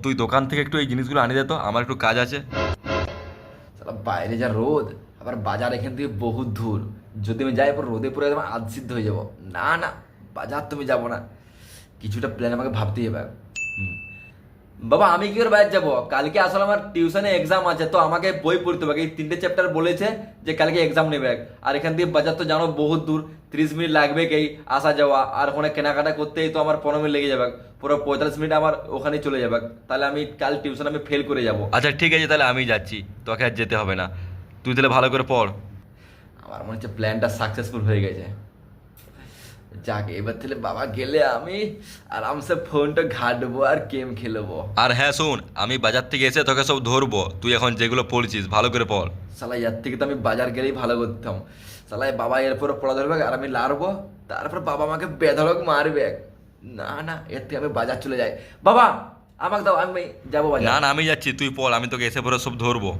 তুই দোকান থেকে একটু এই জিনিসগুলো আনিয়ে দে তো, আমার একটু কাজ আছে। সালা বাইরে যা রোদ, আবার বাজার এখান থেকে বহুত দূর। যদি আমি যাই পর রোদে পুরো একদম আধসিদ্ধ হয়ে যাব। না না, বাজার তুমি যাবো না, কিছুটা প্ল্যান আমাকে ভাবতেই হবে। বাবা আমি কি করে বাইরে যাবো? কালকে আসলে আমার টিউশনে এক্সাম আছে, তো আমাকে বই পড়তে হবে। এই 3টে চ্যাপ্টার বলেছে যে কালকে এক্সাম নেবে। আর এখান থেকে বাজার তো জানো বহুত দূর, 30 মিনিট লাগবে কি আসা যাওয়া, আর ওখানে কেনাকাটা করতেই তো আমার 15 মিনিট লেগে যাবে। পুরো 45 মিনিট আমার ওখানেই চলে যাবে। তাহলে আমি কাল টিউশন আমি ফেল করে যাব। আচ্ছা ঠিক আছে, তাহলে আমি যাচ্ছি, তোকে আর যেতে হবে না। তুই তাহলে ভালো করে পড়। আমার মনে হচ্ছে প্ল্যানটা সাকসেসফুল হয়ে গেছে। যাক, এবার তাহলে বাবা গেলে আমি আরামসে ফোনটা ঘাটবো আর গেম খেলবো। আর হ্যাঁ শোন, আমি বাজার থেকে এসে তোকে সব ধরবো, তুই এখন যেগুলো পড়ছিস ভালো করে পড়। শালা এর থেকে তো আমি বাজার গেলেই ভালো করতাম। শালা বাবা এরপর পড়া ধরবে আর আমি লাড়বো, তারপর বাবা আমাকে বেধড়ক মারবে। না না, এর থেকে আমি বাজার চলে যাই। বাবা আমাকে দাও, আমি যাবো না বাজার। না, আমি যাচ্ছি, তুই পড়, আমি তোকে এসে পরে সব ধরবো।